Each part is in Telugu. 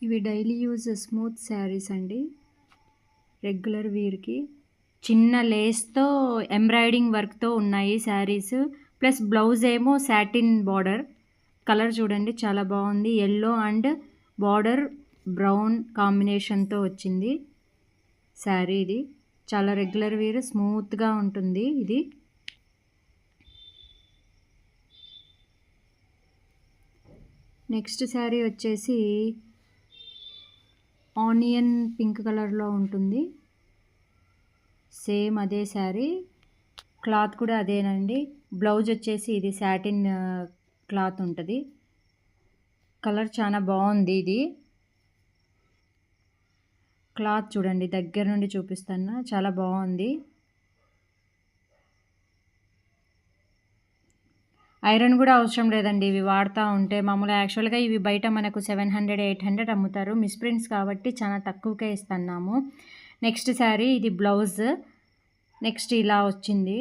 ఇవి డైలీ యూజ్ స్మూత్ శారీస్ అండి. రెగ్యులర్ వేర్‌కి చిన్న లేస్‌తో ఎంబ్రాయిడింగ్ వర్క్‌తో ఉన్నాయి శారీస్. ప్లస్ బ్లౌజ్ ఏమో సాటిన్ బార్డర్. కలర్ చూడండి చాలా బాగుంది. యెల్లో అండ్ బార్డర్ బ్రౌన్ కాంబినేషన్‌తో వచ్చింది శారీ ఇది. చాలా రెగ్యులర్ వేర్ స్మూత్‌గా ఉంటుంది ఇది. నెక్స్ట్ శారీ వచ్చేసి ఆనియన్ పింక్ కలర్లో ఉంటుంది. సేమ్ అదే శారీ. క్లాత్ కూడా అదేనండి. బ్లౌజ్ వచ్చేసి ఇది సాటిన్ క్లాత్ ఉంటుంది. కలర్ చాలా బాగుంది ఇది. క్లాత్ చూడండి దగ్గర నుండి చూపిస్తాను. చాలా బాగుంది. ఐరన్ కూడా అవసరం లేదండి ఇవి వాడుతూ ఉంటే. మామూలుగా యాక్చువల్గా ఇవి బయట మనకు 700, 800 అమ్ముతారు. మిస్ప్రింట్స్ కాబట్టి చాలా తక్కువకే ఇస్తున్నాము. నెక్స్ట్ శారీ ఇది బ్లౌజ్. నెక్స్ట్ ఇలా వచ్చింది.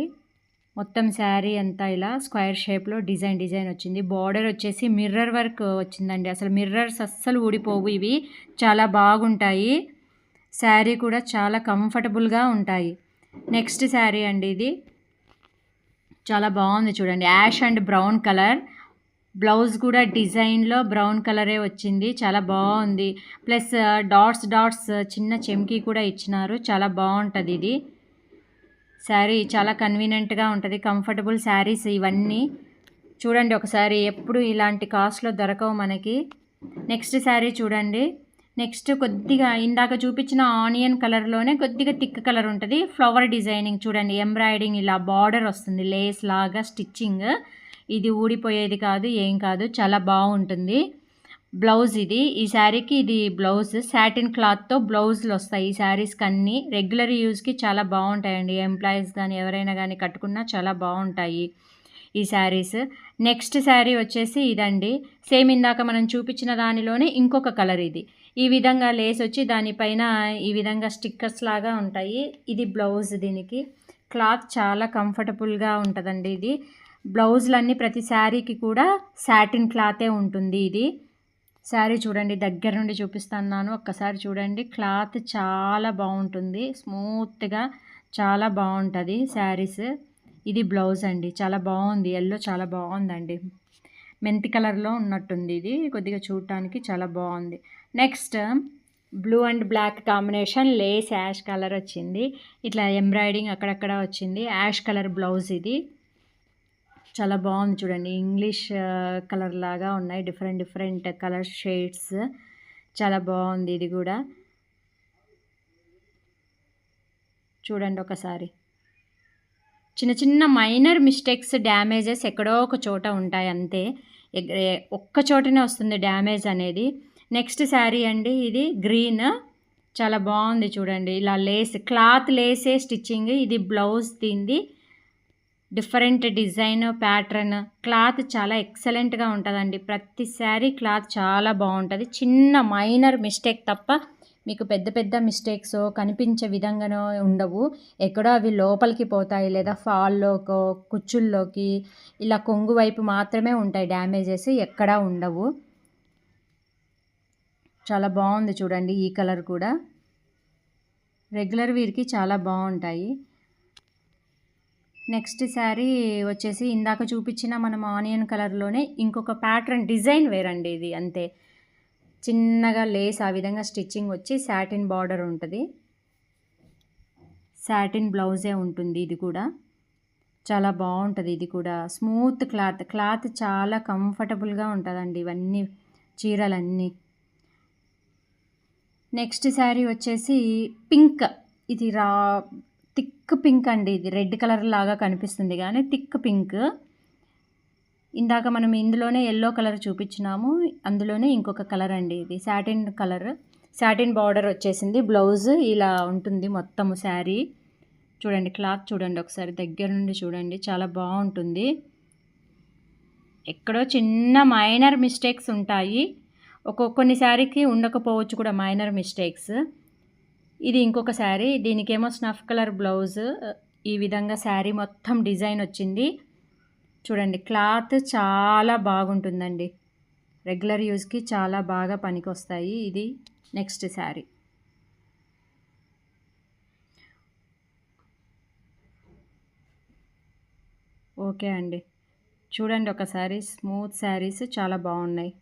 మొత్తం శారీ అంతా ఇలా స్క్వేర్ షేప్లో డిజైన్ వచ్చింది. బార్డర్ వచ్చేసి మిర్రర్ వర్క్ వచ్చిందండి. అసలు మిర్రర్స్ అస్సలు ఊడిపోవు. ఇవి చాలా బాగుంటాయి. శారీ కూడా చాలా కంఫర్టబుల్గా ఉంటాయి. నెక్స్ట్ శారీ అండి ఇది. చాలా బాగుంది చూడండి. Ash and brown colour. Blouse కూడా డిజైన్లో బ్రౌన్ కలరే వచ్చింది. చాలా బాగుంది. ప్లస్ డాట్స్ చిన్న చెమ్కీ కూడా ఇచ్చినారు. చాలా బాగుంటుంది ఇది శారీ. చాలా కన్వీనియంట్గా ఉంటుంది. కంఫర్టబుల్ శారీస్ ఇవన్నీ. చూడండి ఒకసారి. ఎప్పుడు ఇలాంటి కాస్ట్లో దొరకవు మనకి. నెక్స్ట్ శారీ చూడండి. నెక్స్ట్ కొద్దిగా ఇందాక చూపించిన ఆనియన్ కలర్లోనే కొద్దిగా థిక్ కలర్ ఉంటుంది. ఫ్లవర్ డిజైనింగ్ చూడండి. ఎంబ్రాయిడింగ్ ఇలా బార్డర్ వస్తుంది. లేస్ లాగా స్టిచ్చింగ్. ఇది ఊడిపోయేది కాదు, ఏం కాదు. చాలా బాగుంటుంది. బ్లౌజ్ ఇది. ఈ శారీకి ఇది బ్లౌజ్. సాటిన్ క్లాత్తో బ్లౌజులు వస్తాయి ఈ శారీస్కి అన్నీ. రెగ్యులర్ యూజ్కి చాలా బాగుంటాయండి. ఎంప్లాయీస్ కానీ ఎవరైనా కానీ కట్టుకున్నా చాలా బాగుంటాయి ఈ శారీస్. నెక్స్ట్ శారీ వచ్చేసి ఇదండి. సేమ్ ఇందాక మనం చూపించిన దానిలోనే ఇంకొక కలర్ ఇది. ఈ విధంగా లేస్ వచ్చి దానిపైన ఈ విధంగా స్టిక్కర్స్ లాగా ఉంటాయి. ఇది బ్లౌజ్. దీనికి క్లాత్ చాలా కంఫర్టబుల్గా ఉంటుందండి ఇది. బ్లౌజులన్నీ ప్రతి శారీకి కూడా సాటిన్ క్లాతే ఉంటుంది ఇది. శారీ చూడండి దగ్గర నుండి చూపిస్తున్నాను. ఒక్కసారి చూడండి. క్లాత్ చాలా బాగుంటుంది. స్మూత్గా చాలా బాగుంటుంది శారీస్. ఇది బ్లౌజ్ అండి. చాలా బాగుంది. ఎల్లో చాలా బాగుందండి. మెంతి కలర్లో ఉన్నట్టుంది ఇది. కొద్దిగా చూడటానికి చాలా బాగుంది. Next blue and black combination lace ash colour వచ్చింది. ఇట్లా ఎంబ్రాయిడింగ్ అక్కడక్కడ వచ్చింది. యాష్ కలర్ బ్లౌజ్ ఇది. చాలా బాగుంది చూడండి. ఇంగ్లీష్ కలర్ లాగా ఉన్నాయి. Different colour shades. చాలా బాగుంది ఇది కూడా. చూడండి ఒకసారి. చిన్న మైనర్ మిస్టేక్స్, డ్యామేజెస్ ఎక్కడో ఒక చోట ఉంటాయి అంతే. ఒక్క చోటనే వస్తుంది డ్యామేజ్ అనేది. నెక్స్ట్ శారీ అండి ఇది. గ్రీన్. చాలా బాగుంది చూడండి. ఇలా లేస్ క్లాత్ లేసే స్టిచ్చింగ్. ఇది బ్లౌజ్ దీనిది. Different design pattern. క్లాత్ చాలా ఎక్సలెంట్గా ఉంటుందండి. ప్రతి శారీ క్లాత్ చాలా బాగుంటుంది. చిన్న మైనర్ మిస్టేక్ తప్ప మీకు పెద్ద మిస్టేక్స్ కనిపించే విధంగానో ఉండవు. ఎక్కడో అవి లోపలికి పోతాయి, లేదా ఫాల్లోకో కుచ్చుల్లోకి ఇలా కొంగు వైపు మాత్రమే ఉంటాయి డ్యామేజెస్. ఎక్కడా ఉండవు. చాలా బాగుంది చూడండి. ఈ కలర్ కూడా రెగ్యులర్ వేర్కి చాలా బాగుంటాయి. నెక్స్ట్ శారీ వచ్చేసి ఇందాక చూపించిన మనం ఆనియన్ కలర్లోనే ఇంకొక ప్యాటర్న్ డిజైన్ వేరండి ఇది. అంతే. చిన్నగా లేస్ ఆ విధంగా స్టిచ్చింగ్ వచ్చి సాటిన్ బార్డర్ ఉంటుంది. సాటిన్ బ్లౌజే ఉంటుంది ఇది కూడా. చాలా బాగుంటుంది ఇది కూడా. స్మూత్ క్లాత్ చాలా కంఫర్టబుల్గా ఉంటుందండి ఇవన్నీ చీరలన్నీ. నెక్స్ట్ శారీ వచ్చేసి పింక్. ఇది థిక్ పింక్ అండి. ఇది రెడ్ కలర్ లాగా కనిపిస్తుంది కానీ థిక్ పింక్. ఇందాక మనం ఇందులోనే ఎల్లో కలర్ చూపించినాము. అందులోనే ఇంకొక కలర్ అండి ఇది. Satin colour. సాటిన్ బార్డర్ వచ్చేసింది. బ్లౌజ్ ఇలా ఉంటుంది మొత్తము శారీ. చూడండి క్లాత్ చూడండి ఒకసారి దగ్గర నుండి చూడండి. చాలా బాగుంటుంది. ఎక్కడో చిన్న మైనర్ మిస్టేక్స్ ఉంటాయి. కొన్ని శారీకి ఉండకపోవచ్చు కూడా మైనర్ మిస్టేక్స్. ఇది ఇంకొక శారీ. దీనికేమో స్నఫ్ కలర్ బ్లౌజ్. ఈ విధంగా శారీ మొత్తం డిజైన్ వచ్చింది. చూడండి క్లాత్ చాలా బాగుంటుందండి. రెగ్యులర్ యూజ్కి చాలా బాగా పనికొస్తాయి. ఇది నెక్స్ట్ శారీ. ఓకే అండి. చూడండి ఒకసారి స్మూత్ శారీస్ చాలా బాగున్నాయి.